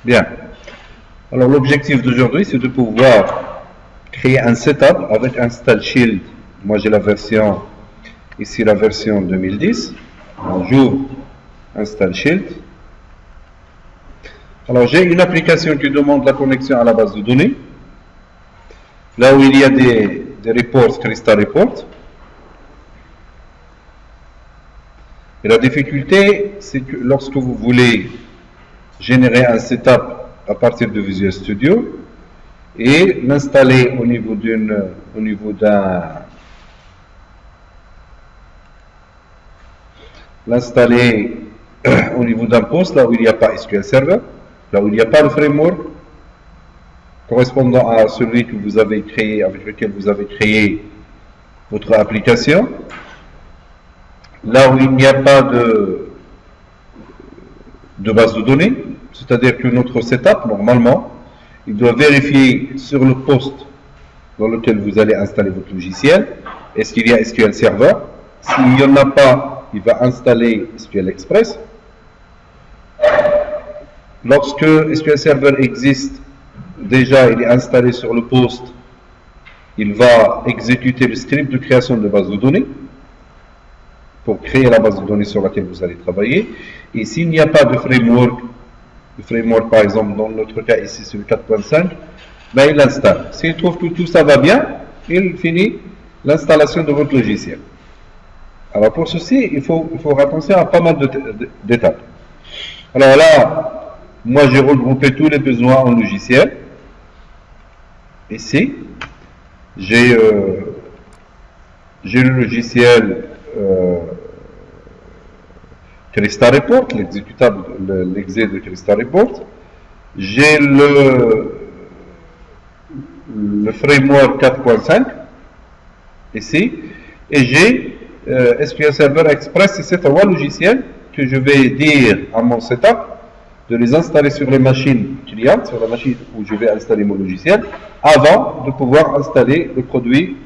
Bien. Alors l'objectif d'aujourd'hui, c'est de pouvoir créer un setup avec un Style Shield. Moi j'ai la version, ici la version 2010. J'ouvre un Style Shield. Alors j'ai une application qui demande la connexion à la base de données. Là où il y a des reports, Crystal Report. Et la difficulté, c'est que lorsque vous voulez générer un setup à partir de Visual Studio et l'installer au niveau d'un poste, là où il n'y a pas SQL Server, là où il n'y a pas de framework correspondant à celui que vous avez créé, avec lequel vous avez créé votre application, là où il n'y a pas de base de données, c'est-à-dire que notre setup, normalement, il doit vérifier sur le poste dans lequel vous allez installer votre logiciel, est-ce qu'il y a SQL Server. S'il n'y en a pas, il va installer SQL Express. Lorsque SQL Server existe, déjà il est installé sur le poste, il va exécuter le script de création de base de données pour créer la base de données sur laquelle vous allez travailler. Et s'il n'y a pas de framework, le framework par exemple dans notre cas ici c'est le 4.5, ben il l'installe. S'il trouve que tout ça va bien, il finit l'installation de votre logiciel. Alors pour ceci, il faut faire attention à pas mal d'étapes. Alors là, moi j'ai regroupé tous les besoins en logiciel. Ici, j'ai le logiciel Crystal Report, l'exécutable, l'exé de Crystal Report. J'ai le framework 4.5 ici, et j'ai SQL Server Express. Et ces trois logiciels que je vais dire à mon setup de les installer sur les machines clientes, sur la machine où je vais installer mon logiciel, avant de pouvoir installer le produit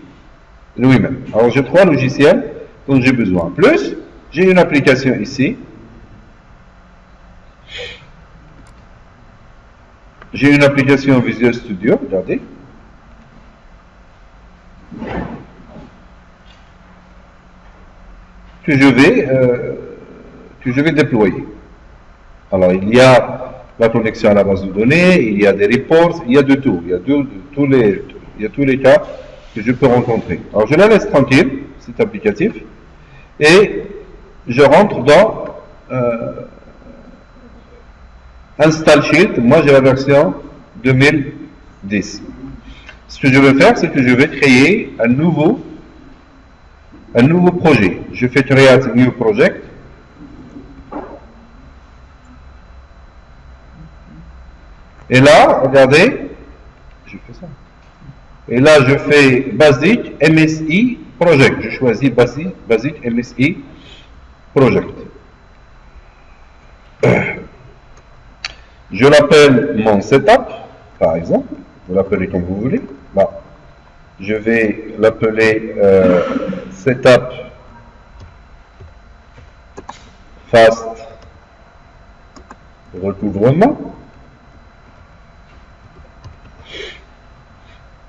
lui-même. Alors j'ai trois logiciels dont j'ai besoin. Plus, j'ai une application ici. J'ai une application Visual Studio, regardez. Que je vais déployer. Alors il y a la connexion à la base de données, il y a des reports, il y a de tout. Il y a tous les cas que je peux rencontrer. Alors je la laisse tranquille, cet applicatif, et je rentre dans Install Shield. Moi j'ai la version 2010. Ce que je vais faire, c'est que je vais créer un nouveau projet. Je fais Create New Project. Et là, regardez, je fais ça. Et là, je fais Basic MSI Project. Je choisis Basic MSI Project. Je l'appelle mon setup, par exemple. Vous l'appelez comme vous voulez. Là, je vais l'appeler setup fast recouvrement.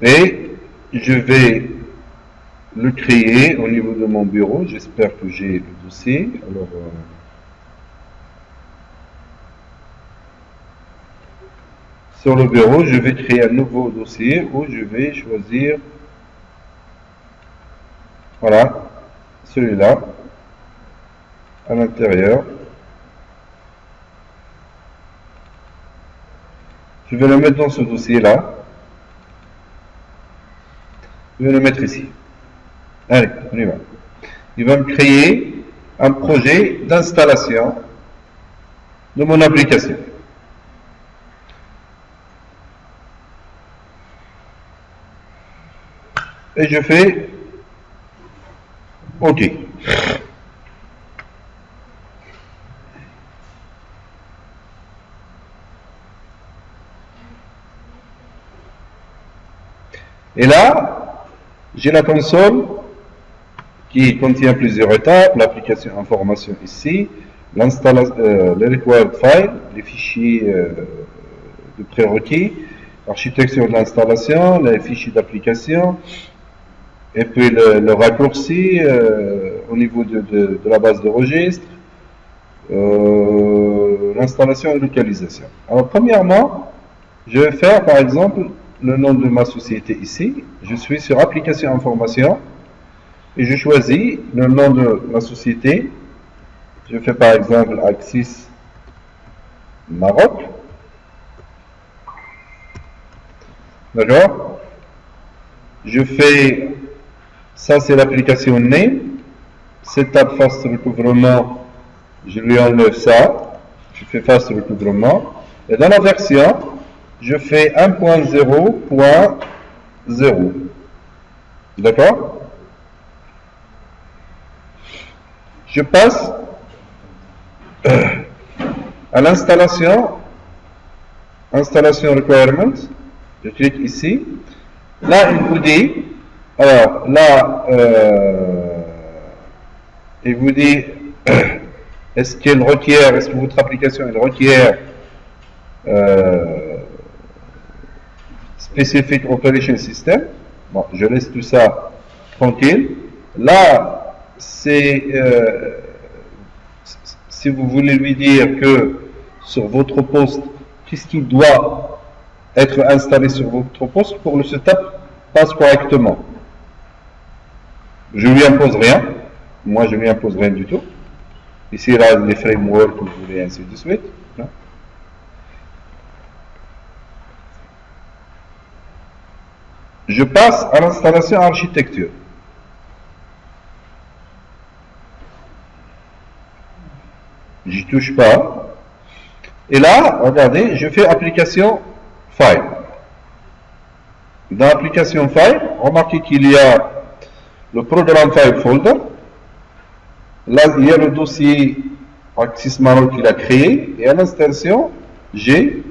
Et je vais le créer au niveau de mon bureau. J'espère que j'ai le dossier. Alors, sur le bureau, je vais créer un nouveau dossier où je vais choisir, voilà, celui-là, à l'intérieur. Je vais le mettre dans ce dossier-là. Je vais le mettre ici. Allez, on y va. Il va me créer un projet d'installation de mon application. Et je fais OK. Et là, j'ai la console qui contient plusieurs étapes, l'application information ici, les required files, les fichiers de prérequis, l'architecture de l'installation, les fichiers d'application, et puis le raccourci au niveau de la base de registre, l'installation et localisation. Alors premièrement, je vais faire par exemple le nom de ma société ici. Je suis sur application information et je choisis le nom de ma société. Je fais par exemple Axis Maroc. D'accord? Je fais, ça c'est l'application name. Setup fast recouvrement, je lui enlève ça. Je fais fast recouvrement. Et dans la version, je fais 1.0.0. D'accord? Je passe à l'installation, installation requirements. Je clique ici. Là, il vous dit, alors là, il vous dit, est-ce que votre application elle requiert Specific Operation System. Bon, je laisse tout ça tranquille. Là, c'est si vous voulez lui dire que sur votre poste, qu'est-ce qui doit être installé sur votre poste pour que le setup passe correctement. Je lui impose rien. Moi, je lui impose rien du tout. Ici, là, les frameworks, vous voulez, ainsi de suite. Non? Je passe à l'installation architecture. J'y touche pas. Et là, regardez, je fais application file. Dans application file, remarquez qu'il y a le programme file folder. Là, il y a le dossier Axis Maroc qu'il a créé. Et à l'installation, j'ai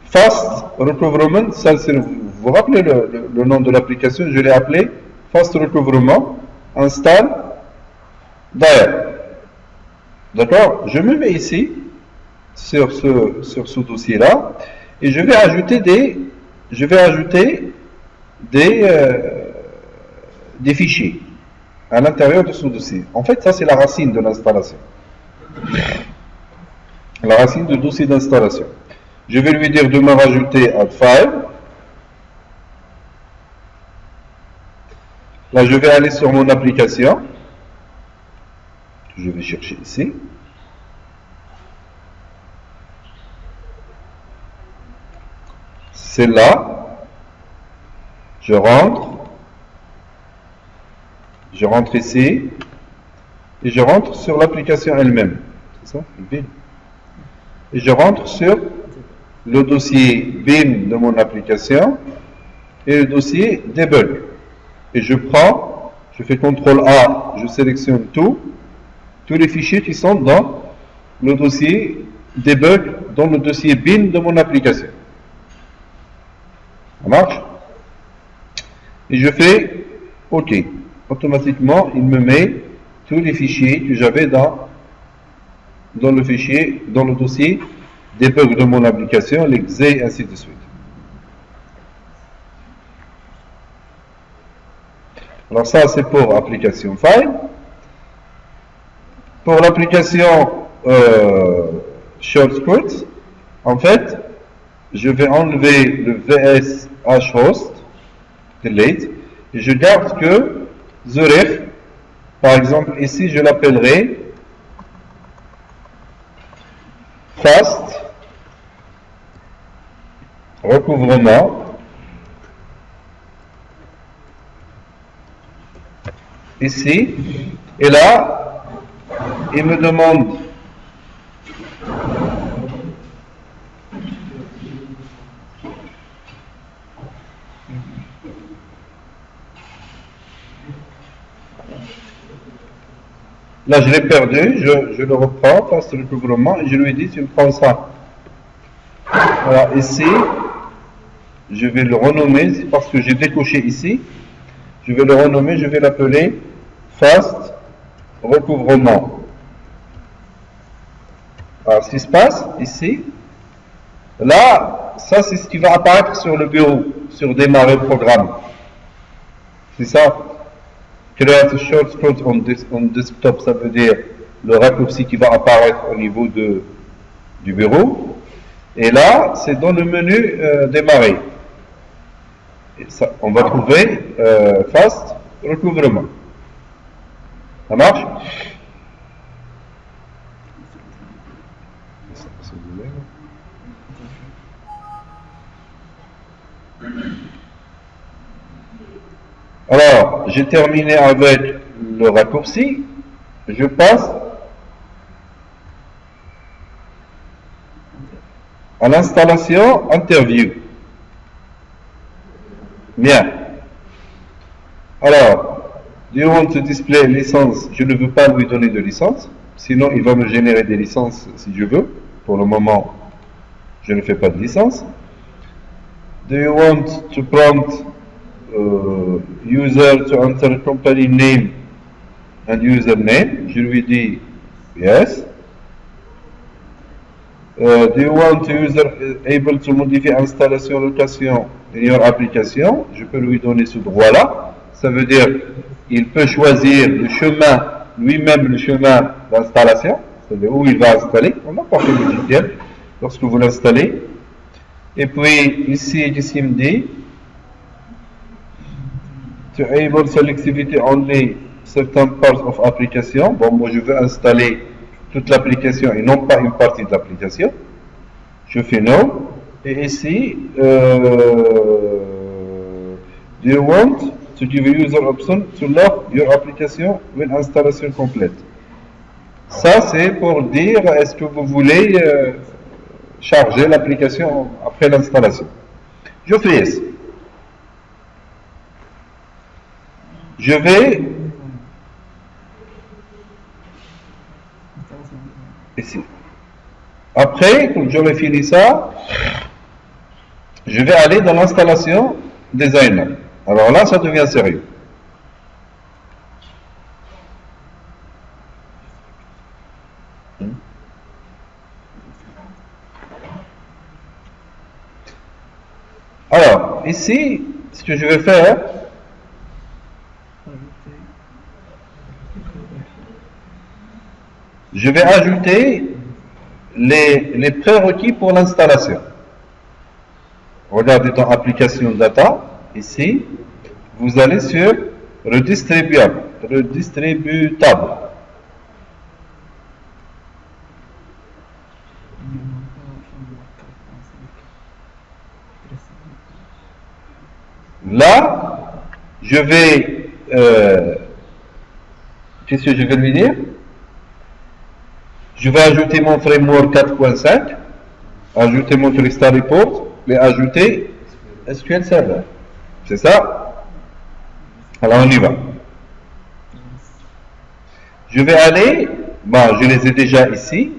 Fast Recouvrement. Ça, c'est vous vous rappelez le nom de l'application, je l'ai appelé Fast Recouvrement Install Dire. D'accord? Je me mets ici sur ce dossier-là et je vais ajouter des fichiers à l'intérieur de ce dossier. En fait, ça c'est la racine de l'installation. La racine du dossier d'installation. Je vais lui dire de me rajouter add file. Là, je vais aller sur mon application. Je vais chercher ici. C'est là. Je rentre ici. Et je rentre sur l'application elle-même. C'est ça? BIM. Et je rentre sur le dossier BIM de mon application et le dossier debug. Et je fais CTRL A, je sélectionne tous les fichiers qui sont dans le dossier debug, dans le dossier BIM de mon application. Ça marche? Et je fais OK. Automatiquement, il me met tous les fichiers que j'avais dans le dossier debug de mon application, l'exe, ainsi de suite. Alors ça, c'est pour application file. Pour l'application shortcut, en fait, je vais enlever le vs host, delete, et je garde que Zurich, par exemple, ici, je l'appellerai fast recouvrement. Ici, et là, il me demande là je l'ai perdu, je le reprends, fast recouvrement, et je lui dis tu me prends ça. Voilà, ici, je vais le renommer, c'est parce que j'ai décoché ici. Je vais le renommer, je vais l'appeler Fast Recouvrement. Alors, ce qui se passe ici, là, ça c'est ce qui va apparaître sur le bureau, sur démarrer le programme. C'est ça. Create a shortcut on desktop, ça veut dire le raccourci qui va apparaître au niveau du bureau. Et là, c'est dans le menu démarrer. Et ça, on va trouver fast recouvrement. Ça marche? Alors, j'ai terminé avec le raccourci. Je passe à l'installation interview. Bien. Alors, do you want to display licence? Je ne veux pas lui donner de licence, sinon il va me générer des licences si je veux. Pour le moment, je ne fais pas de licence. Do you want to prompt user to enter company name and username? Je lui dis yes. Do you want the user able to modify installation location in your application? Je peux lui donner ce droit-là. Ça veut dire il peut choisir le chemin, lui-même le chemin d'installation, c'est-à-dire où il va installer, on n'a pas fait le logiciel lorsque vous l'installez. Et puis ici il me dit to enable selectivity only certain parts of application. Bon, moi je veux installer toute l'application et non pas une partie de l'application. Je fais no. Et ici, do you want to give a user option to lock your application when installation complete? Ça c'est pour dire est-ce que vous voulez charger l'application après l'installation. Je fais yes. Je vais ici. Après, quand j'aurai fini ça, je vais aller dans l'installation designer. Alors là, ça devient sérieux. Alors, ici, ce que je vais faire, je vais ajouter les prérequis pour l'installation. Regardez dans application data, ici, vous allez sur redistributable. Là, je vais qu'est-ce que je vais lui dire? Je vais ajouter mon framework 4.5, ajouter mon Freestyle Report et ajouter SQL Server. C'est ça? Alors on y va. Je vais aller, bon, je les ai déjà ici,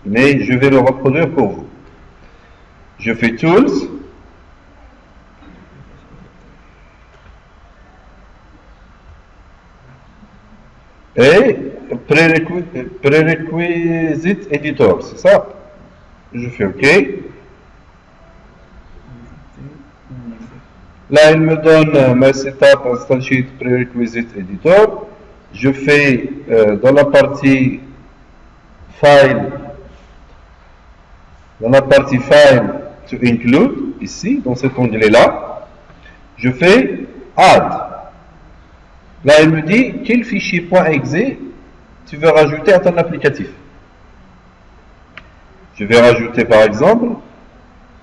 mais je vais le reproduire pour vous. Je fais Tools. Et Prerequisite Editor, c'est ça? Je fais OK. Là, il me donne My Setup Instantiate Prerequisite Editor. Je fais dans la partie File, to include, ici, dans cet onglet-là, je fais Add. Là, il me dit quel fichier .exe tu veux rajouter à ton applicatif. Je vais rajouter par exemple,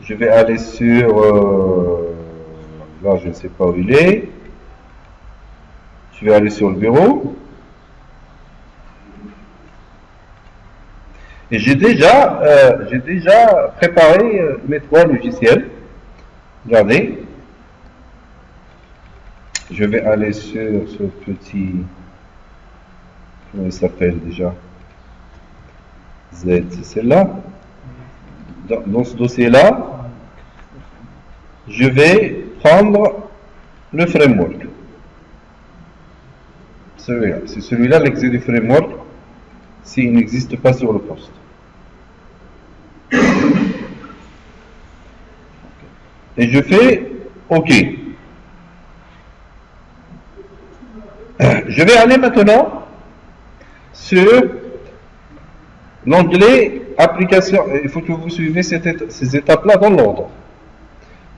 je vais aller sur, là je ne sais pas où il est, je vais aller sur le bureau, et j'ai déjà préparé mes 3 logiciels. Regardez. Je vais aller sur ce petit, comment il s'appelle déjà? Z, c'est celle-là. Dans ce dossier-là, je vais prendre le framework. Celui-là. C'est celui-là l'exé du framework s'il n'existe pas sur le poste. et je fais OK. Je vais aller maintenant sur l'onglet application. Il faut que vous suivez ces étapes-là dans l'ordre.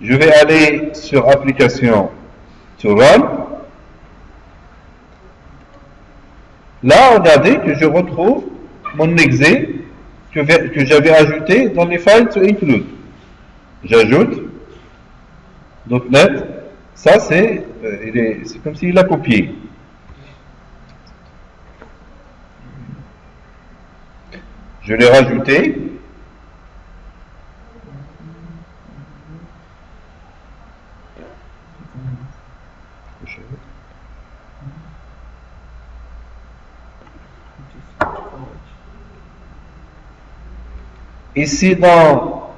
Je vais aller sur application to run. Là, regardez que je retrouve mon exe que j'avais ajouté dans les files to include. J'ajoute .NET. Ça, c'est comme s'il a copié. Je l'ai rajouté. Ici dans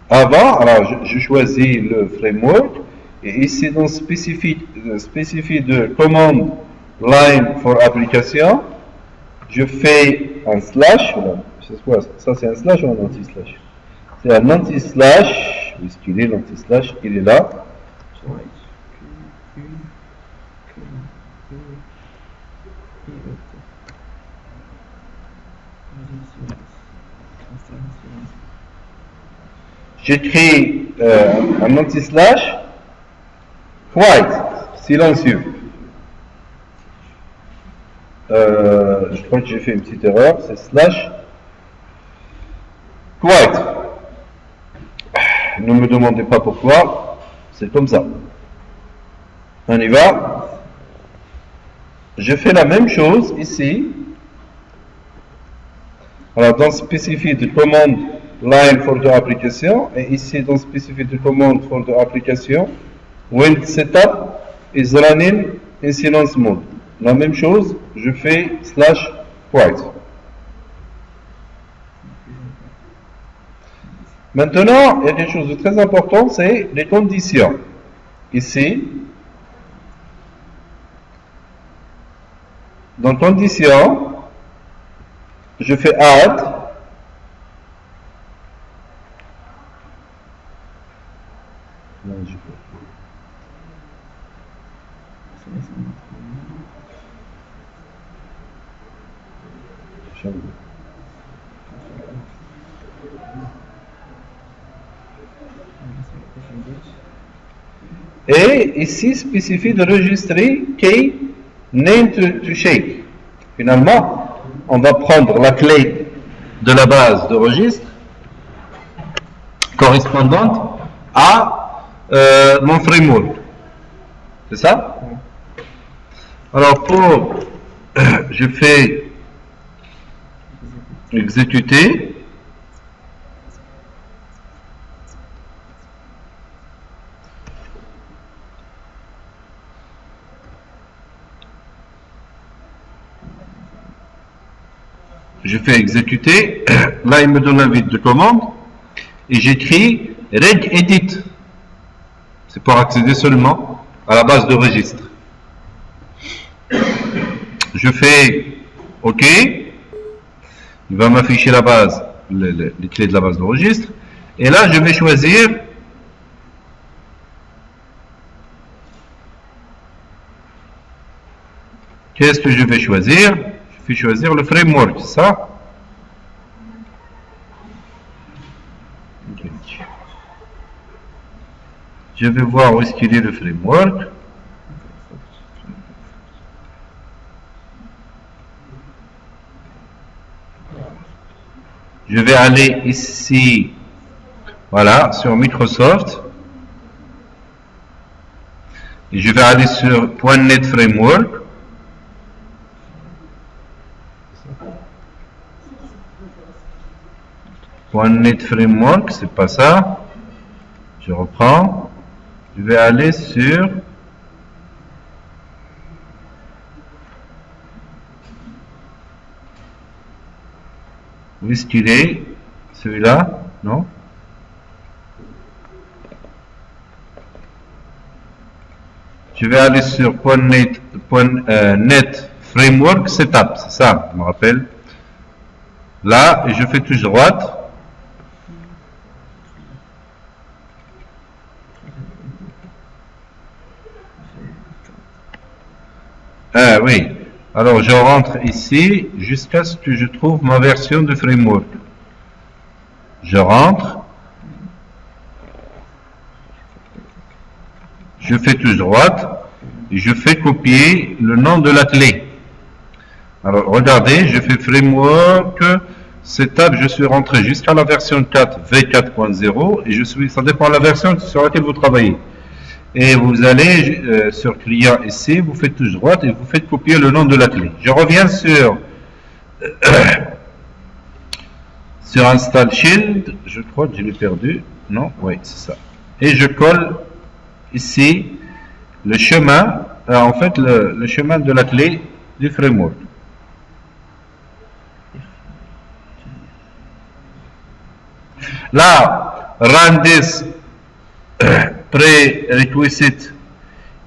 avant, alors je choisis le framework et ici dans spécifié de command line for application, je fais un slash. Voilà. C'est quoi ça? C'est un slash ou un anti-slash? C'est un anti-slash. Où est-ce qu'il est l'anti-slash? Il est là. J'écris un anti-slash quiet, silencieux. Je crois que j'ai fait une petite erreur, c'est slash quiet. Ne me demandez pas pourquoi, c'est comme ça. On y va. Je fais la même chose ici. Alors dans spécifié de commande line for the application et ici dans spécifié de commande for the application when setup is running in silence mode. La même chose, je fais slash quiet. Maintenant, il y a quelque chose de très important, c'est les conditions. Ici, dans conditions, je fais add. Et ici, spécifie de registrer key name to shake. Finalement, on va prendre la clé de la base de registre correspondante à mon framework. C'est ça? Alors, je fais exécuter. Je fais exécuter. Là, il me donne la liste de commande et j'écris regedit. C'est pour accéder seulement à la base de registre. Je fais OK. Il va m'afficher la base, les clés de la base de registre. Et là, je vais choisir qu'est-ce que je vais choisir? Je vais choisir le framework, ça. Okay. Je vais voir où est-ce qu'il est le framework. Je vais aller ici, voilà, sur Microsoft. Et je vais aller sur .NET Framework. .NET Framework, c'est pas ça. Je reprends. Je vais aller sur où est-ce qu'il est? Celui-là? Non? Je vais aller sur .NET Framework Setup, c'est ça, je me rappelle. Là, et je fais touche droite. Ah oui. Alors je rentre ici jusqu'à ce que je trouve ma version de framework. Je rentre. Je fais touche droite. Et je fais copier le nom de la clé. Alors regardez, je fais framework. Setup, je suis rentré jusqu'à la version 4 V4.0 et ça dépend de la version sur laquelle vous travaillez. Et vous allez sur client ici, vous faites touche droite et vous faites copier le nom de la clé. Je reviens sur Install Shield, je crois que je l'ai perdu. Non, oui, c'est ça. Et je colle ici le chemin, en fait le chemin de la clé du framework. Là, run this prerequisite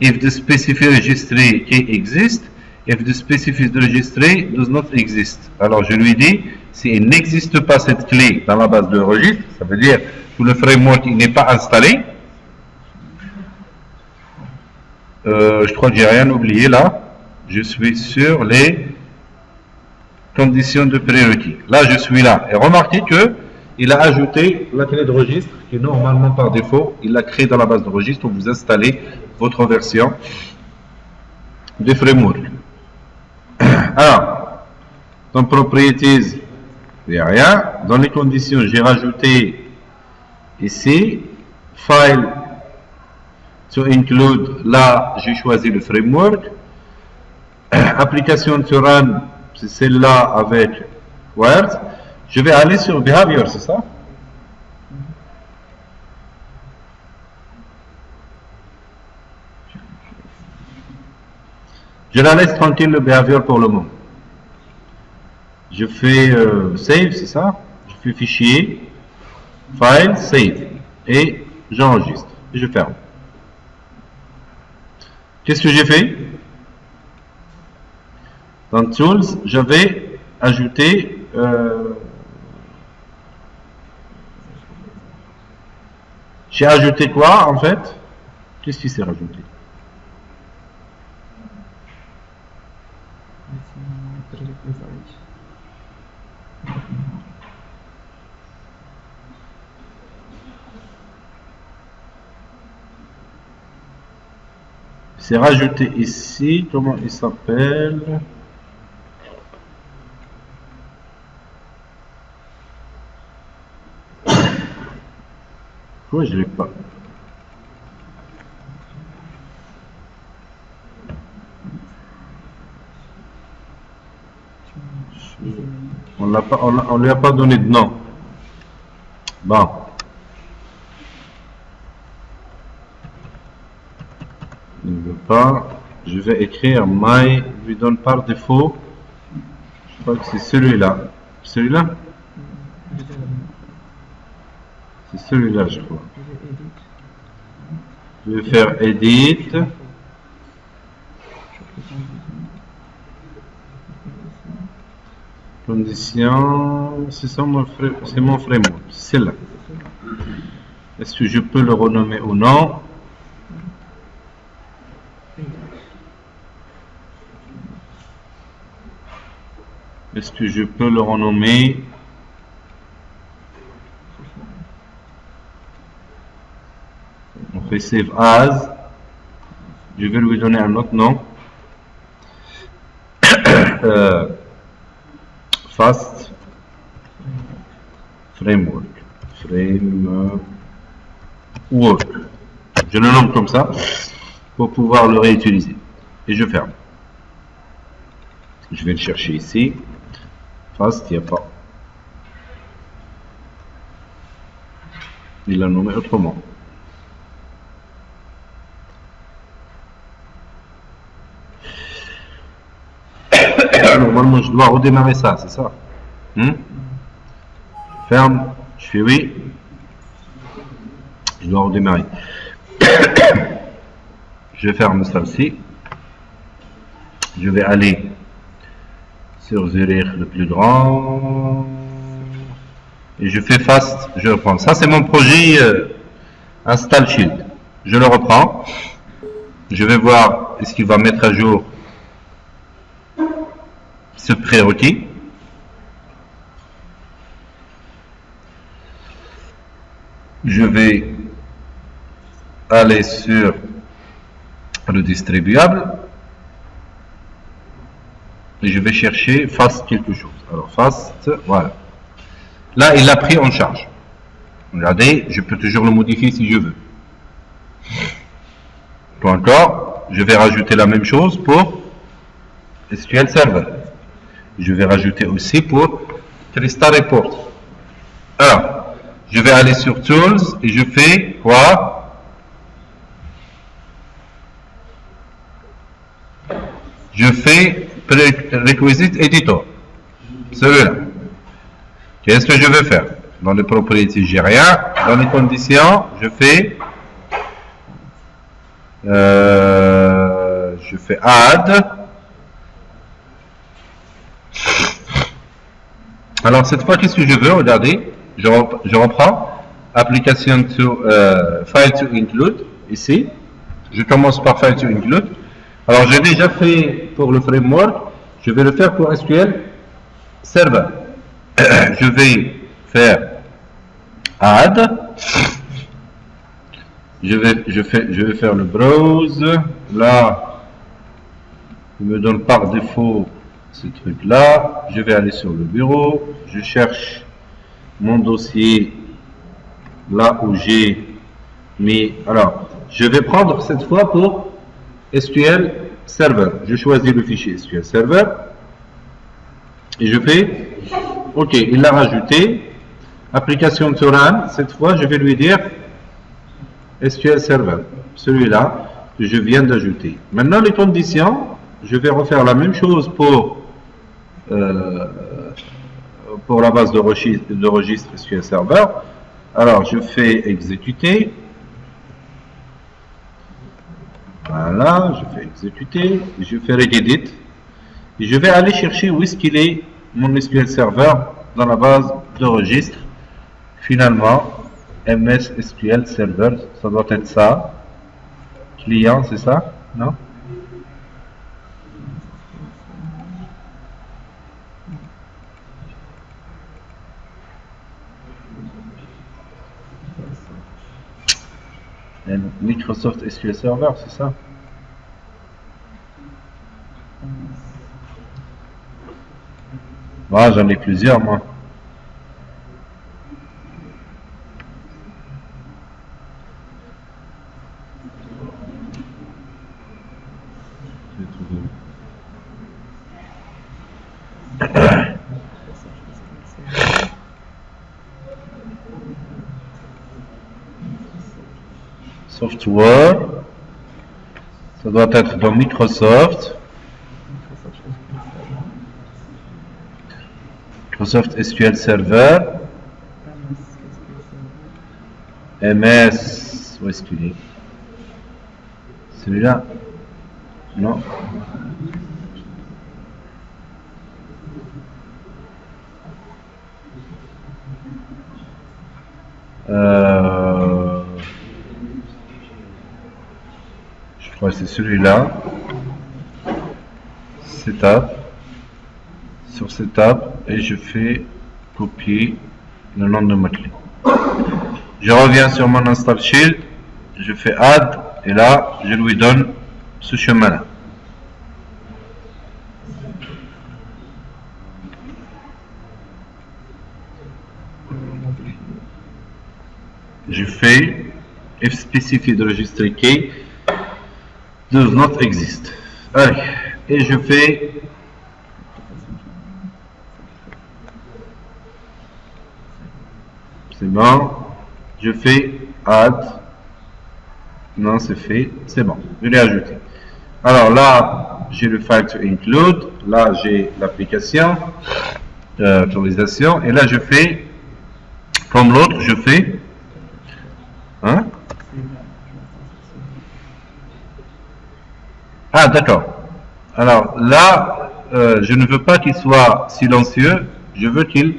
if the specific registry key exists, if the specific registry does not exist. Alors je lui dis, s'il n'existe pas cette clé dans la base de registre, ça veut dire que le framework n'est pas installé. Je crois que j'ai rien oublié là. Je suis sur les conditions de prérequis. Là, je suis là. Et remarquez que il a ajouté la clé de registre qui normalement par défaut, il l'a créée dans la base de registre où vous installez votre version de framework. Alors, dans Properties, il n'y a rien. Dans les conditions, j'ai rajouté ici File to include. Là, j'ai choisi le framework. Application to run, c'est celle-là avec Word. Je vais aller sur Behavior, c'est ça? Je la laisse tranquille le Behavior pour le moment. Je fais Save, c'est ça? Je fais Fichier, File, Save. Et j'enregistre. Et je ferme. Qu'est-ce que j'ai fait? Dans Tools, j'avais ajouté j'ai ajouté quoi en fait? Qu'est-ce qui s'est rajouté? C'est rajouté ici, comment il s'appelle? Pourquoi je ne l'ai pas? On lui a pas donné de nom. Bon. Il ne veut pas. Je vais écrire my, lui donne par défaut. Je crois que c'est celui-là. Celui-là? C'est celui-là, je crois. Je vais faire Edit. Condition. C'est mon framework. C'est là. Est-ce que je peux le renommer ou non? Est-ce que je peux le renommer? On fait Save As. Je vais lui donner un autre nom. Fast Framework. Framework. Je le nomme comme ça pour pouvoir le réutiliser. Et je ferme. Je vais le chercher ici. Fast, il n'y a pas. Il l'a nommé autrement. Normalement, je dois redémarrer ça, c'est ça? Ferme, je fais oui. Je dois redémarrer. Je ferme ça aussi. Je vais aller sur Zurich le plus grand. Et je fais Fast, je reprends. Ça, c'est mon projet Install Shield. Je le reprends. Je vais voir est-ce qu'il va mettre à jour ce prérequis. Je vais aller sur le distribuable et je vais chercher fast quelque chose. Alors fast, voilà. Là, il l'a pris en charge. Regardez, je peux toujours le modifier si je veux. Ou encore, je vais rajouter la même chose pour SQL Server. Je vais rajouter aussi pour Trista Report. Alors, je vais aller sur Tools et je fais quoi? Je fais Prerequisite Editor. Celui-là. Qu'est-ce que je vais faire? Dans les propriétés, j'ai rien. Dans les conditions, je fais add. Alors cette fois, qu'est-ce que je veux? Regardez, je reprends application to file to include ici. Je commence par file to include. Alors j'ai déjà fait pour le framework, je vais le faire pour SQL Server. Je vais faire add. Je vais faire le browse. Là, il me donne par défaut ce truc là. Je vais aller sur le bureau. Je cherche mon dossier là où j'ai mis. Alors, je vais prendre cette fois pour SQL Server. Je choisis le fichier SQL Server et je fais OK. Il l'a rajouté. Application to run. Cette fois, je vais lui dire SQL Server, celui-là que je viens d'ajouter. Maintenant, les conditions, je vais refaire la même chose pour la base de registre SQL Server. Alors, je fais exécuter. Voilà, je fais exécuter. Je fais regedit. Et je vais aller chercher où est-ce qu'il est mon SQL Server dans la base de registre. Finalement, MS SQL Server, ça doit être ça. Client, c'est ça? Non? Microsoft SQL Server, c'est ça? Ah, j'en ai plusieurs, moi. Software, ça doit être dans Microsoft. Microsoft SQL Server. MS, où est-ce qu'il est? Celui-là? Non. Je crois que c'est celui-là. Setup. Sur Setup. Et je fais copier le nom de ma clé. Je reviens sur mon install shield. Je fais add. Et là, je lui donne ce chemin-là. Je fais if specified registry key does not exist. Allez, et je fais c'est bon. Je fais add. Non, c'est fait. C'est bon. Je l'ai ajouté. Alors là, j'ai le file to include. Là, j'ai l'application autorisation. Et là, je fais comme l'autre. Je fais hein? Ah, d'accord. Alors là, je ne veux pas qu'il soit silencieux. Je veux qu'il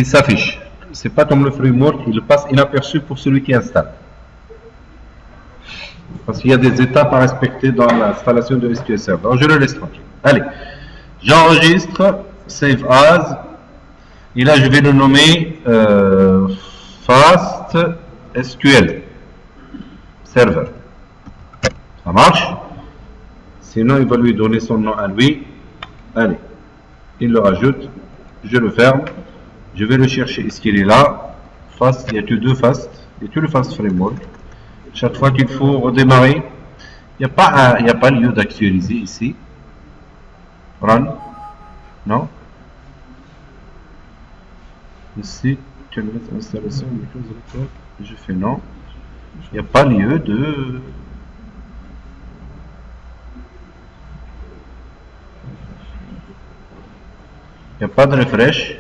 s'affiche. C'est pas comme le framework, il passe inaperçu pour celui qui installe. Parce qu'il y a des étapes à respecter dans l'installation de SQL Server. Alors, je le laisse tranquille. Allez, J'enregistre, save as, et là je vais le nommer Fast SQL Server. Ça marche? Sinon il va lui donner son nom à lui. Allez, il le rajoute, je le ferme, je vais le chercher, est-ce qu'il est là? Fast, il y a que deux Fast, il y a que le Fast Framework. Chaque fois qu'il faut redémarrer, il n'y a pas lieu d'actualiser ici. Run, non? Ici, installation, je fais non. Il n'y a pas lieu de... Il n'y a pas de refresh.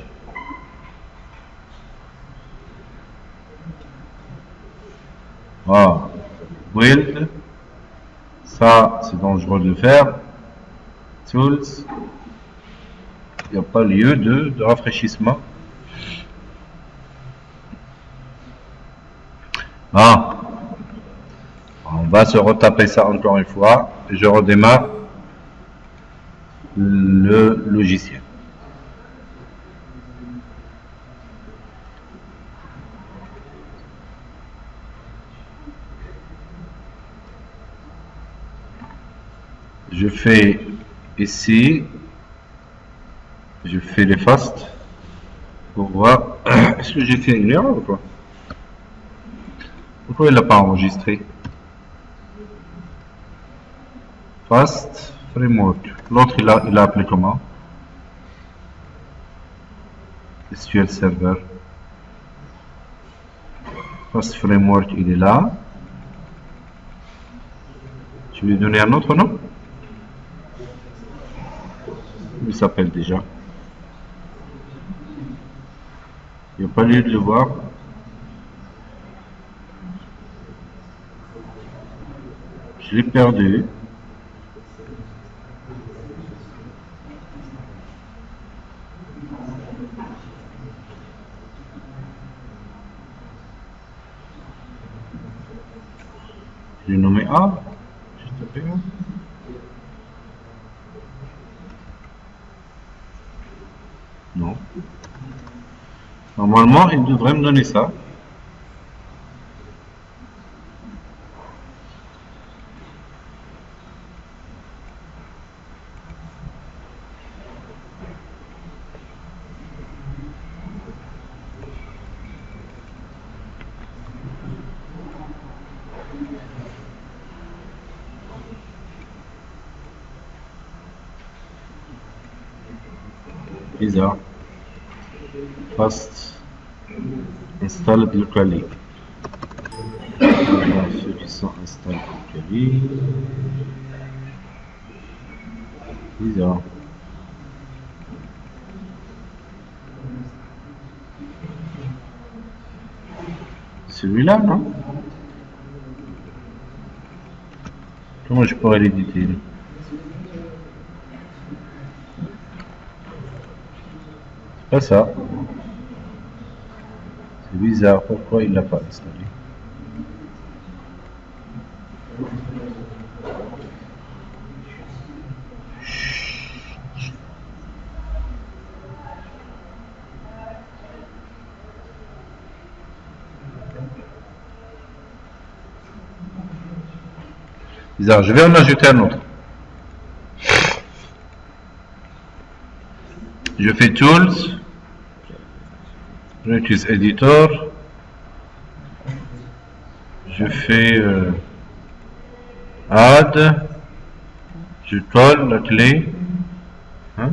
Ah, build. Ça, c'est dangereux de le faire. Tools. Il n'y a pas lieu de rafraîchissement. Ah. On va se retaper ça encore une fois. Et je redémarre le logiciel. Je fais ici, je fais les fast pour voir. Est-ce que j'ai fait une erreur ou quoi? Pourquoi il l'a pas enregistré? Fast Framework. L'autre il a appelé comment? SQL Server. Fast Framework, il est là. Je lui ai donné un autre nom? Il s'appelle déjà. Il n'y a pas lieu de le voir. Je l'ai perdu. Je l'ai nommé A. Je tapé A. Non. Normalement, il devrait me donner ça. Bizarre. Fast installed locally. Voilà, ceux qui sont installés locally. Bizarre. Celui-là, non? Comment je pourrais l'éditer? C'est pas ça. C'est bizarre, pourquoi il l'a pas installé? Bizarre, je vais en ajouter un autre. Je fais Tools, j'utilise Editor, je fais Add, je colle la clé. Hein?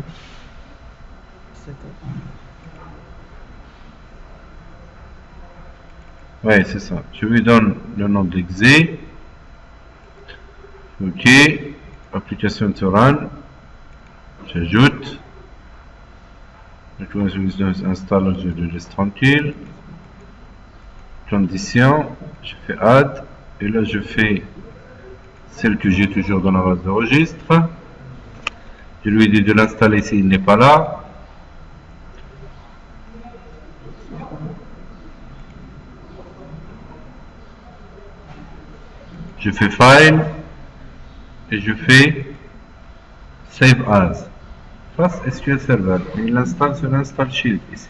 Ouais, c'est ça. Je lui donne le nom d'exe. OK. Application to run. J'ajoute. Je installe, je le laisse tranquille. Condition. Je fais add. Et là, je fais celle que j'ai toujours dans la base de registre. Je lui dis de l'installer s'il n'est pas là. Je fais File et je fais Save As. Fast SQL Server. Et il l'installe sur Install Shield ici.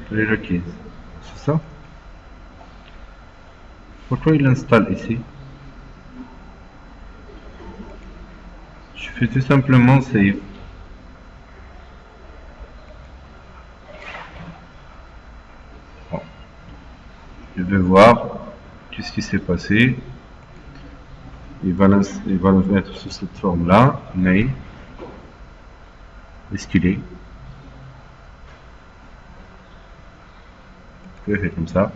Prerequis. C'est ça? Pourquoi il l'installe ici? Je fais tout simplement save. Bon. Je vais voir qu'est-ce qui s'est passé. Il va le mettre sous cette forme-là, mail. Est-ce qu'il est? Je vais faire comme ça.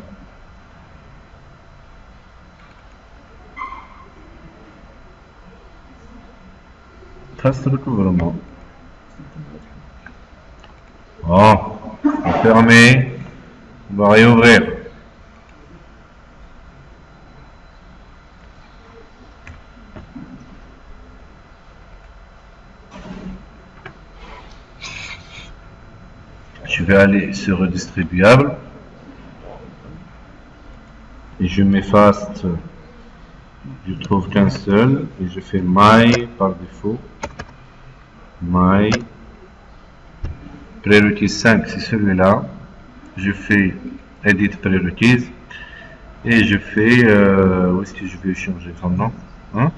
Fast recouvrement. Oh, on va fermer. On va réouvrir. Je vais aller sur redistribuable et je mets fast, je trouve qu'un seul et je fais my par défaut, my prerequis 5 c'est celui-là, je fais edit prerequis et je fais, où est-ce que je vais changer son nom, hein?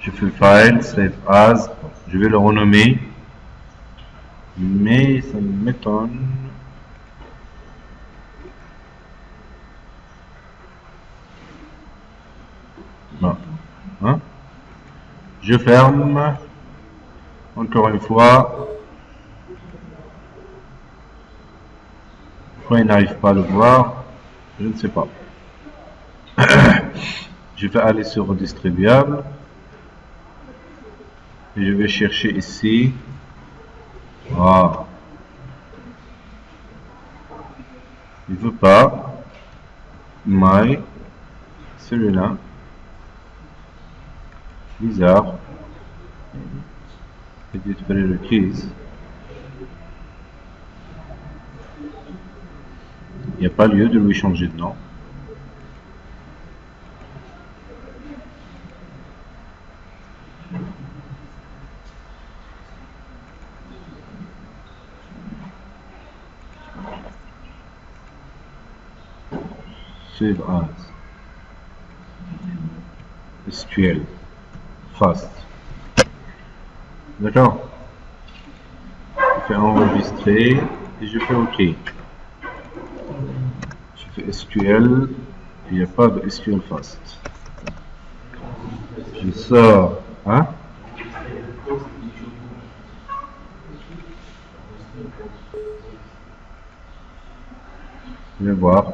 Je fais file, save as, je vais le renommer. Mais ça m'étonne. Non. Hein? Je ferme. Encore une fois. Pourquoi il n'arrive pas à le voir? Je ne sais pas. Je vais aller sur redistribuable. Et je vais chercher ici. Ah. Il veut pas. My. Celui-là. Bizarre. Edit prerequis. Il n'y a pas lieu de lui changer de nom. Save as. SQL. Fast. D'accord? Je fais enregistrer et je fais OK. Je fais SQL. Il n'y a pas de SQL Fast. Je sors. Hein? Je vais voir.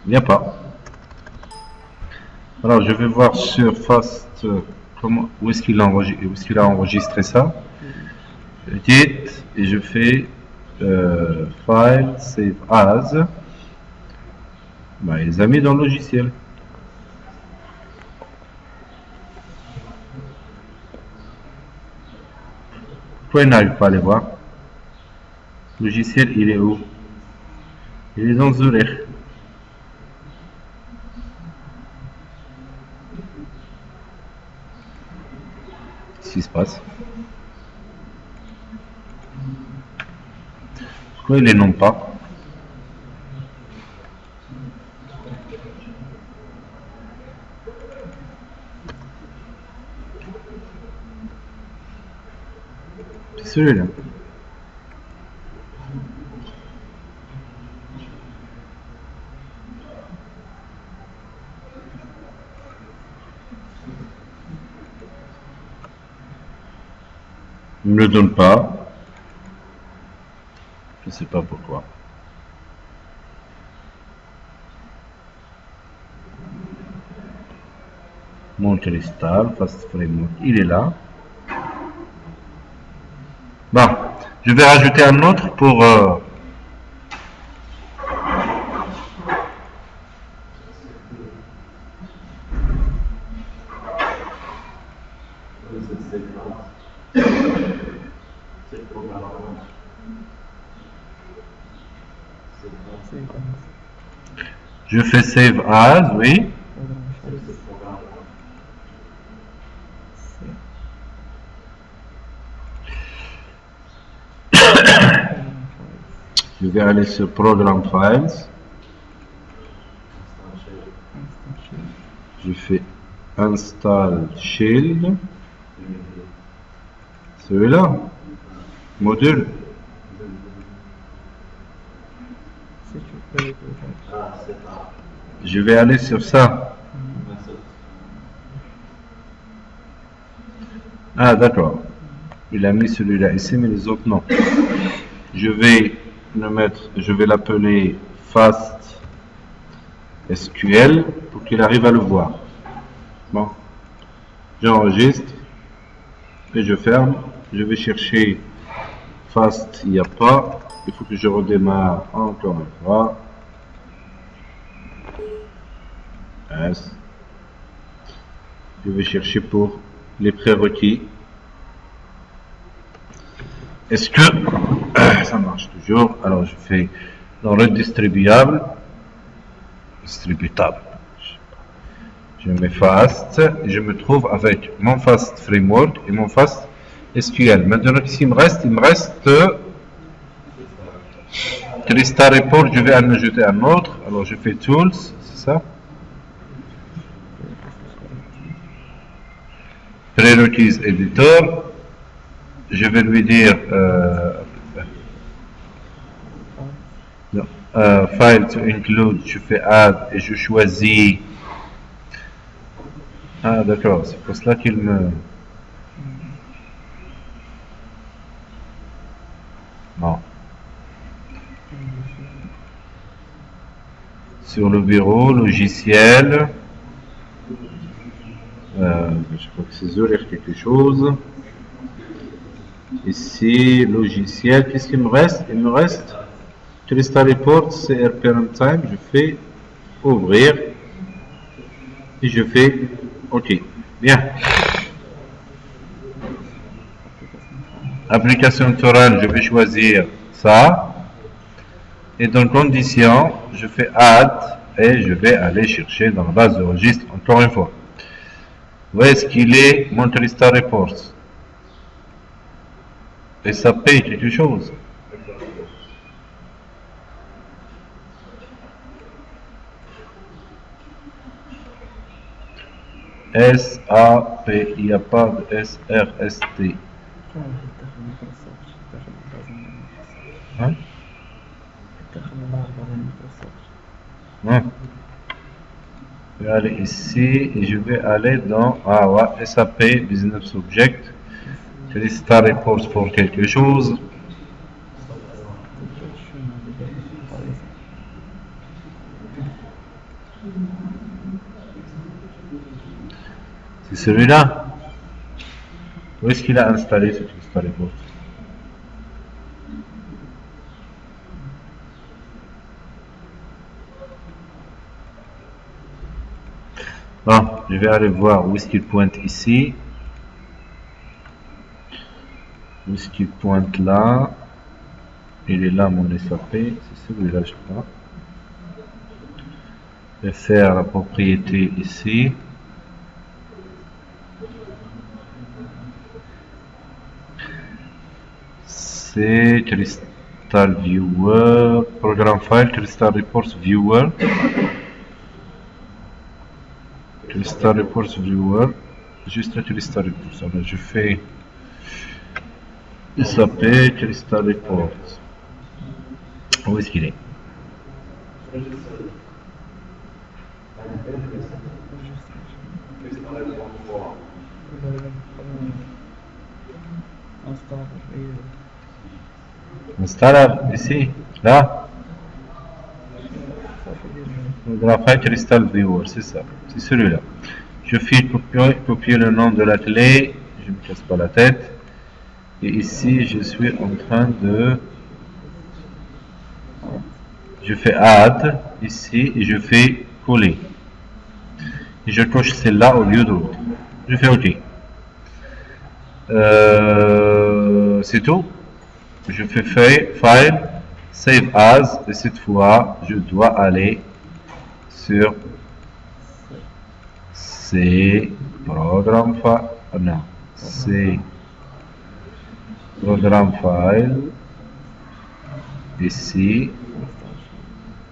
Il n'y a pas. Alors je vais voir sur Fast où est-ce qu'il a enregistré ça. Edit et je fais file save as. Bah, il les a mis dans le logiciel. Pourquoi il n'arrive pas à les voir? Le logiciel il est où? Il est dans Zurich. Qu'est-ce qui se passe? Pourquoi ils les nomment pas? C'est celui-là. Il ne me le donne pas. Je ne sais pas pourquoi. Mon cristal, Fast Framework, il est là. Bon, je vais rajouter un autre pour... Je fais save as, oui. Je vais aller sur Program Files. Je fais Install Shield. Celui-là. Module. Je vais aller sur ça. Ah, d'accord. Il a mis celui-là ici, mais les autres non. Je vais le mettre, je vais l'appeler Fast SQL pour qu'il arrive à le voir. Bon. J'enregistre et je ferme. Je vais chercher Fast, il n'y a pas. Il faut que je redémarre encore une fois. Yes. Je vais chercher pour les prérequis. Est-ce que ça marche toujours? Alors je fais dans le distributable. Je mets Fast. Et je me trouve avec mon Fast Framework et mon Fast SQL. Maintenant, qu'est-ce qu'il me reste? Il me reste Crystal Report. Je vais en ajouter un autre. Alors je fais Tools, c'est ça? Prerequis Editor. Je vais lui dire File to include. Je fais Add et je choisis. Ah d'accord, c'est pour cela qu'il me... Non. Sur le bureau, logiciel. Je crois que c'est Zurich quelque chose. Ici, logiciel. Qu'est-ce qu'il me reste? Il me reste Crystal Report, CR Parent Time. Je fais ouvrir. Et je fais OK. Bien. Application Torrent, je vais choisir ça. Et dans conditions, je fais Add et je vais aller chercher dans la base de registre encore une fois. Où est-ce qu'il est mon Crystal Report? Et ça paye quelque chose. S-A-P, il n'y a pas de S-R-S-T. Hein? Ouais. Je vais aller ici et je vais aller dans SAP Business Object. Crystal Reports pour quelque chose. C'est celui-là. Où est-ce qu'il a installé ce Crystal Report? Bon, je vais aller voir où est-ce qu'il pointe ici. Où est-ce qu'il pointe là? Il est là mon SAP, c'est celui-là je crois. Je vais faire la propriété ici. C'est Crystal Viewer, Program File, Crystal Reports Viewer. Crystal Reports Viewer, juste le Crystal Reports. Alors je fais SAP Crystal Reports. Où est-ce qu'il est? Installable, ici, là. Graphite Crystal Viewer, c'est ça, c'est celui-là. Je fais copier le nom de la clé, je ne me casse pas la tête. Et ici, je suis en train de... Je fais Add, ici, et je fais Coller. Et je coche celle-là au lieu d'autre. Je fais OK. C'est tout. Je fais File, Save as, et cette fois, je dois aller sur C, programme file, non, C, programme file, ici,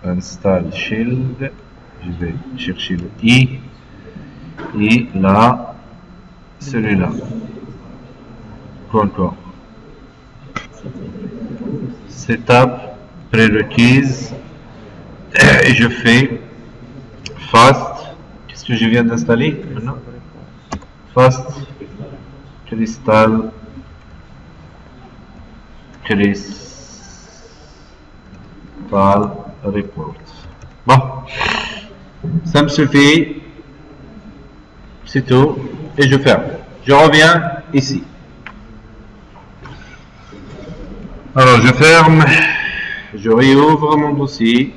install shield, je vais chercher le I, et là, celui-là, encore, setup, prérequis, et je fais fast, qu'est-ce que je viens d'installer maintenant? Fast crystal report. Bon, ça me suffit, c'est tout, et je ferme. Je reviens ici. Alors je ferme, je réouvre mon dossier.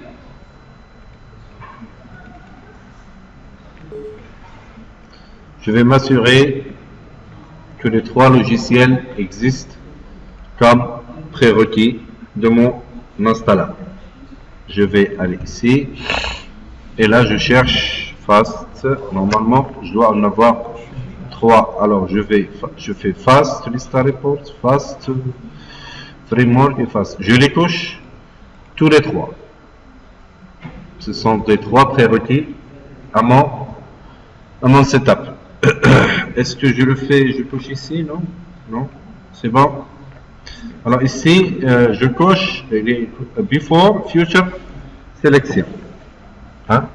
Je vais m'assurer que les trois logiciels existent comme prérequis de mon installable. Je vais aller ici et là je cherche fast. Normalement je dois en avoir 3. Alors je fais fast lista report, fast framework et fast. Je les coche tous les trois. Ce sont les trois prérequis à mon setup. Est-ce que je le fais, je coche ici? Non? Non? C'est bon? Alors ici, je coche les before future selection. Hein?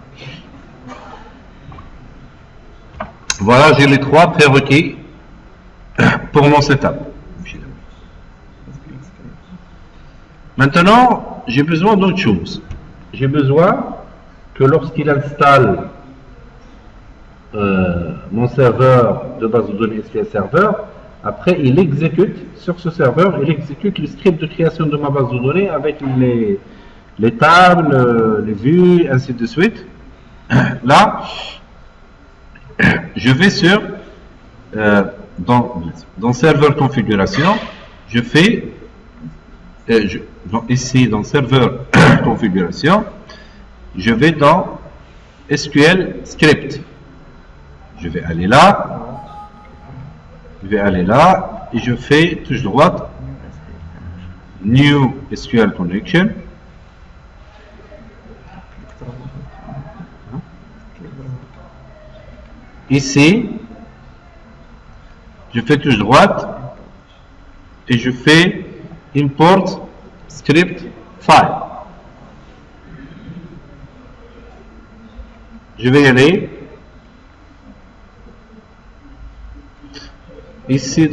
Voilà, j'ai les trois prérequis pour mon setup. Maintenant, j'ai besoin d'autre chose. J'ai besoin que lorsqu'il installe mon serveur de base de données SQL Server, après il exécute sur ce serveur, il exécute le script de création de ma base de données avec les tables, les vues, ainsi de suite. Là, je vais sur dans serveur configuration, je fais ici dans serveur configuration, je vais dans SQL script. Je vais aller là, et je fais touche droite, New SQL Connection. Ici, je fais touche droite, et je fais Import Script File. Je vais y aller. Ici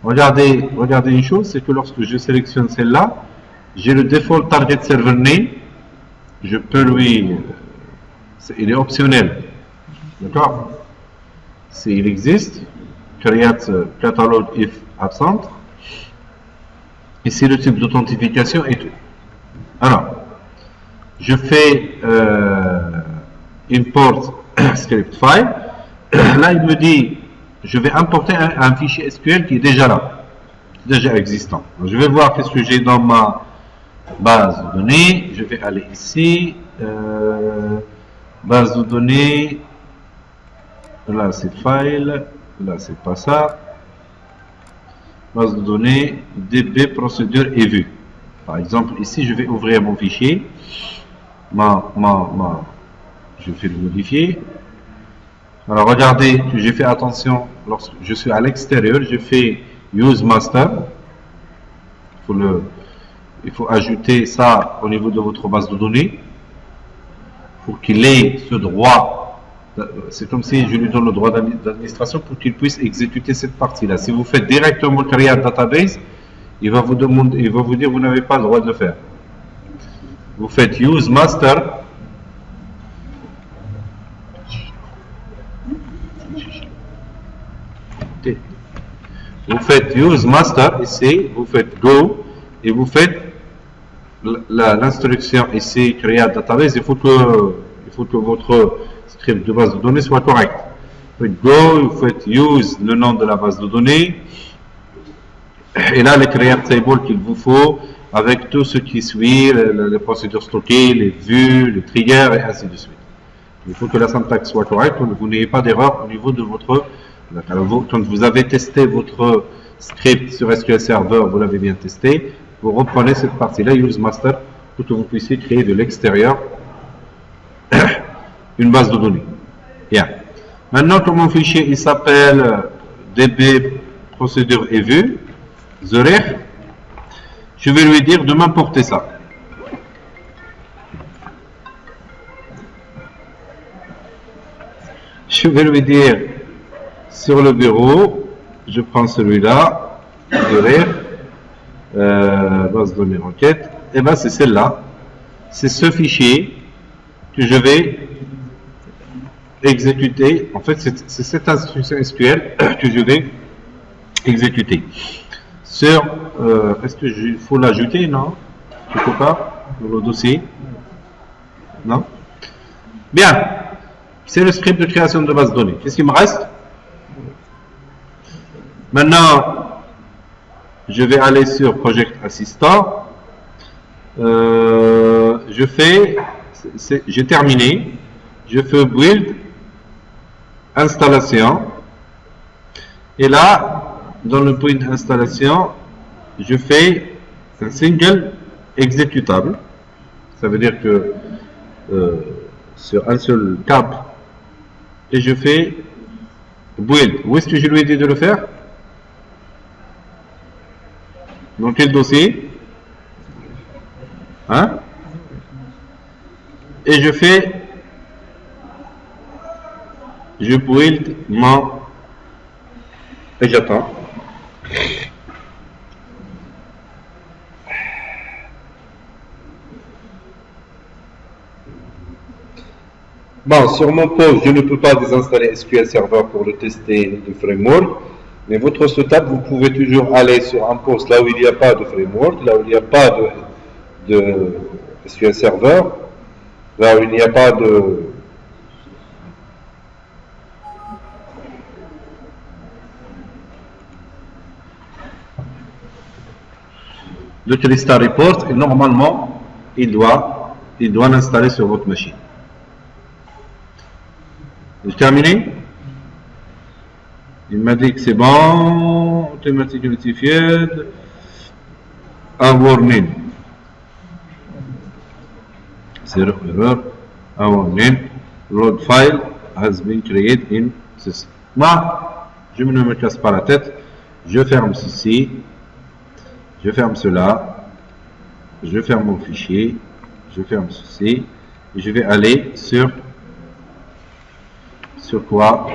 regardez une chose, c'est que lorsque je sélectionne celle-là, j'ai le default target server name, je peux il est optionnel, d'accord? S'il existe, create catalog if absent, ici le type d'authentification et tout. Alors, je fais import script file. Là, il me dit, je vais importer un fichier SQL qui est déjà là, déjà existant. Donc, je vais voir qu'est-ce que j'ai dans ma base de données. Je vais aller ici, base de données, là c'est file, là c'est pas ça, base de données, DB, procédure et vue. Par exemple, ici, je vais ouvrir mon fichier, je vais le modifier. Alors regardez que j'ai fait attention, lorsque je suis à l'extérieur, je fais use master. Il faut ajouter ça au niveau de votre base de données pour qu'il ait ce droit. C'est comme si je lui donne le droit d'administration pour qu'il puisse exécuter cette partie-là. Si vous faites directement create database, il va vous dire vous n'avez pas le droit de le faire. Vous faites use master. Vous faites use master ici, vous faites go et vous faites l'instruction ici create database. Il faut que votre script de base de données soit correct. Vous faites go, vous faites use le nom de la base de données Et là, le create table qu'il vous faut avec tout ce qui suit, les procédures stockées, les vues, les triggers et ainsi de suite. Il faut que la syntaxe soit correcte, que vous n'ayez pas d'erreur au niveau de votre... Quand vous avez testé votre script sur SQL Server, vous l'avez bien testé, vous reprenez cette partie-là, use master, pour que vous puissiez créer de l'extérieur une base de données. Bien. Maintenant, comme mon fichier il s'appelle db procédure et vue, Zurich, je vais lui dire de m'importer ça. Je vais lui dire sur le bureau, je prends celui-là, Zurich, base de données requête, et bien c'est celle-là, c'est ce fichier que je vais exécuter. En fait, c'est cette instruction SQL que je vais exécuter. Sur, est-ce qu'il faut l'ajouter? Non, quelque part dans le dossier. Non. Bien. C'est le script de création de base de données. Qu'est-ce qu'il me reste? Maintenant, je vais aller sur Project Assistant. Je fais, j'ai terminé. Je fais build, installation. Et là, dans le point d'installation, je fais un single exécutable. Ça veut dire que sur un seul cap, et je fais build. Où est-ce que je lui ai dit de le faire? Dans quel dossier? Hein? Et je fais, je build mon, et j'attends. Bon, sur mon poste, je ne peux pas désinstaller SQL Server pour le tester de framework, mais votre setup, vous pouvez toujours aller sur un poste là où il n'y a pas de framework, là où il n'y a pas de SQL Server, là où il n'y a pas de Crystal Report, et normalement, il doit l'installer sur votre machine. J'ai terminé. Il m'a dit que c'est bon. Automatic notified. Un warning. Zero error. Un warning. Load file has been created in system. Moi, je ne me casse pas la tête. Je ferme ceci. Je ferme cela. Je ferme mon fichier. Je ferme ceci. Et je vais aller sur quoi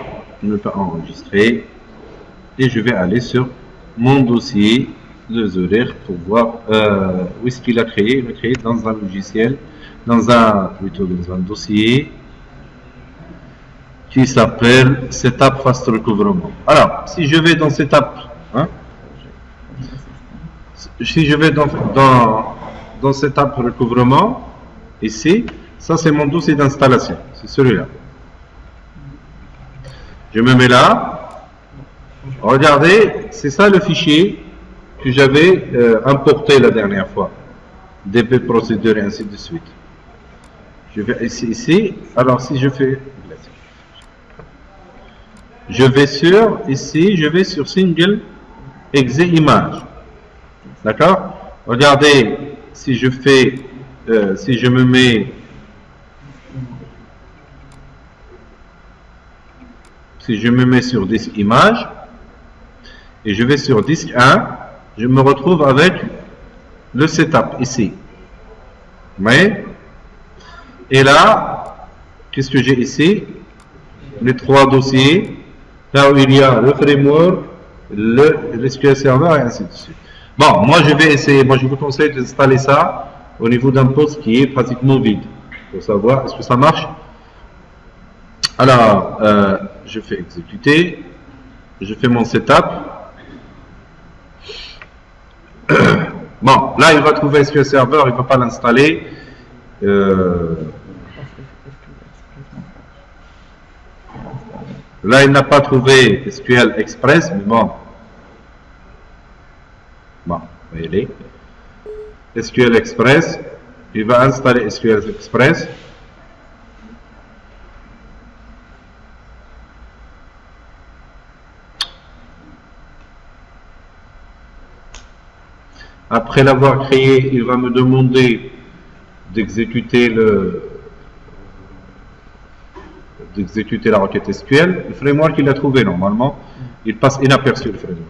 ne pas enregistrer, et je vais aller sur mon dossier de Zurich pour voir où est-ce qu'il a créé. Il a créé dans un logiciel, dans un dossier qui s'appelle Setup Fast Recouvrement. Alors, si je vais dans Setup, si je vais dans Setup Recouvrement, ici, ça c'est mon dossier d'installation, c'est celui-là. Je me mets là. Regardez, c'est ça le fichier que j'avais importé la dernière fois. DB procédure et ainsi de suite. Je vais ici. Alors si je fais... Je vais sur, ici, je vais sur single exe image. D'accord? Regardez, si je fais, si je me mets... Si je me mets sur disque image et je vais sur disque 1, je me retrouve avec le setup ici. Mais, et là, qu'est-ce que j'ai ici? Les trois dossiers, là où il y a le framework, le SQL Server et ainsi de suite. Bon, moi je vais essayer, moi je vous conseille d'installer ça au niveau d'un poste qui est pratiquement vide, pour savoir est-ce que ça marche. Alors, je fais exécuter, je fais mon setup. Bon, là il va trouver SQL Server, il ne va pas l'installer. Là il n'a pas trouvé SQL Express, mais bon. voyez, SQL Express, il va installer SQL Express. Après l'avoir créé, il va me demander d'exécuter la requête SQL. Le framework, il l'a trouvé normalement. Il passe inaperçu, le framework.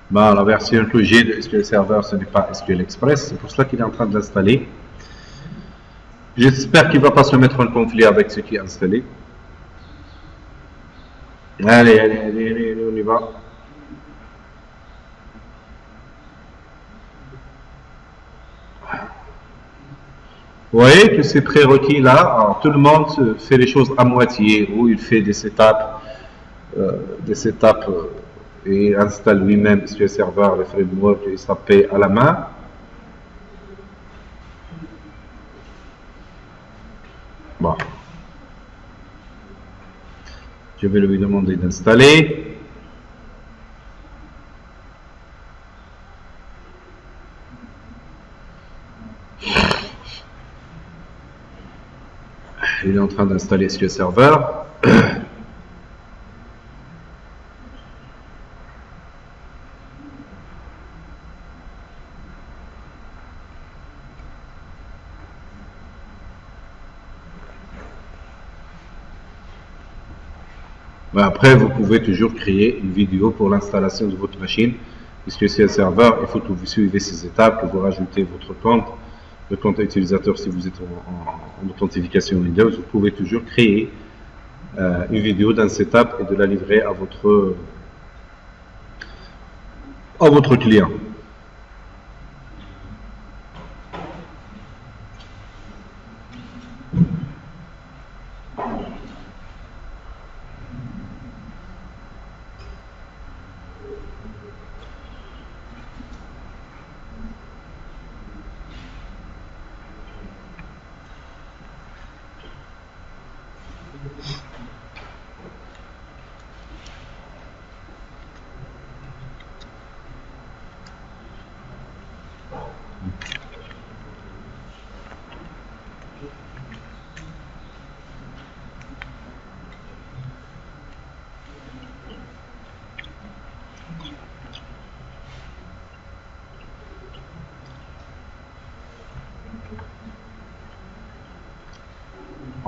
Bah, la version que j'ai de SQL Server, ce n'est pas SQL Express. C'est pour cela qu'il est en train de l'installer. J'espère qu'il ne va pas se mettre en conflit avec ce qui est installé. Allez, on y va. Vous voyez que ces prérequis là, alors, tout le monde fait les choses à moitié, ou il fait des setups et installe lui-même SQL Server, le framework SAP à la main. Bon. Je vais lui demander d'installer. Il est en train d'installer SQL Server. Après, vous pouvez toujours créer une vidéo pour l'installation de votre machine. Puisque SQL Server, il faut que vous suivez ces étapes, que vous rajoutez votre compte, le compte utilisateur si vous êtes en authentification Windows. Vous pouvez toujours créer une vidéo d'un setup et de la livrer à votre client.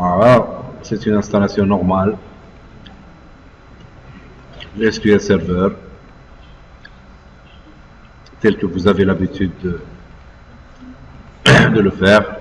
Voilà, c'est une installation normale de SQL Server tel que vous avez l'habitude de le faire.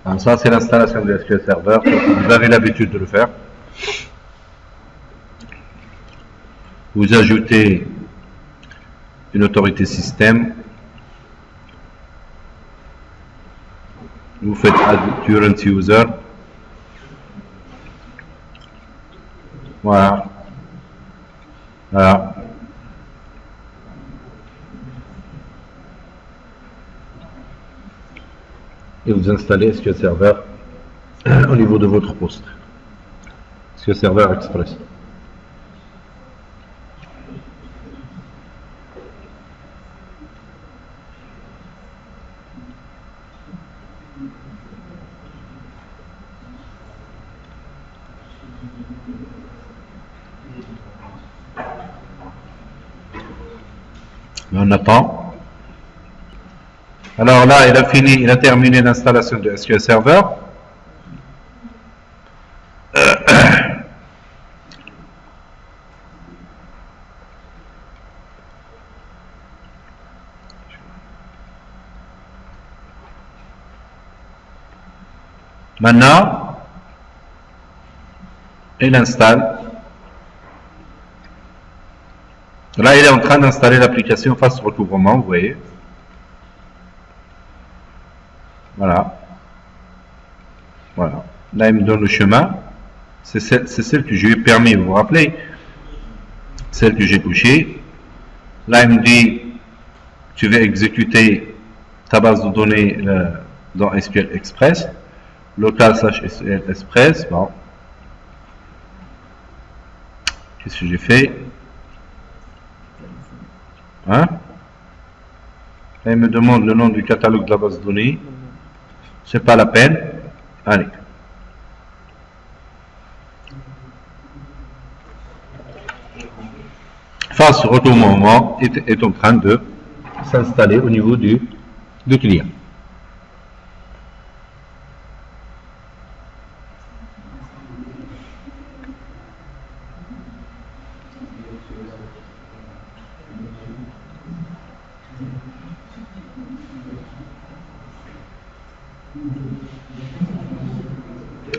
Donc ça, c'est l'installation de SQL Server. Vous avez l'habitude de le faire. Vous ajoutez une autorité système. Vous faites add current user. Voilà. Voilà. Et vous installez SQL Server au niveau de votre poste. SQL Server Express. On attend. Alors là, il a terminé l'installation de SQL Server. Maintenant, il installe. Là, il est en train d'installer l'application Fast Recouvrement, vous voyez. Voilà. Voilà. Là, il me donne le chemin. C'est celle que je lui ai permis, vous vous rappelez? Celle que j'ai touchée. Là, il me dit, tu vas exécuter ta base de données dans SQL Express. Local /SQL Express. Bon. Qu'est-ce que j'ai fait? Hein? Là, il me demande le nom du catalogue de la base de données. C'est pas la peine. Allez. Fast Recouvrement est en train de s'installer au niveau du client.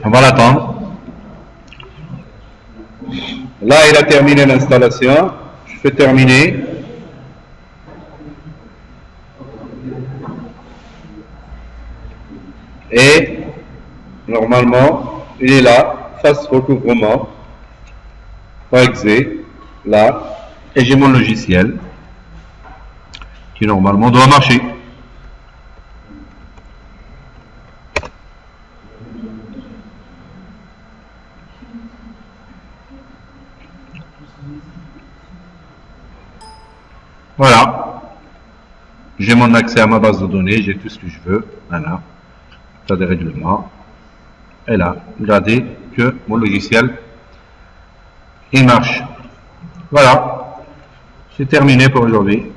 On va l'attendre. Là, il a terminé l'installation. Je fais terminer. Et normalement, il est là, Fast Recouvrement, .exe, là, et j'ai mon logiciel qui normalement doit marcher. Voilà, j'ai mon accès à ma base de données, j'ai tout ce que je veux. Voilà, tas des règlements. Et là, regardez que mon logiciel, il marche. Voilà, c'est terminé pour aujourd'hui.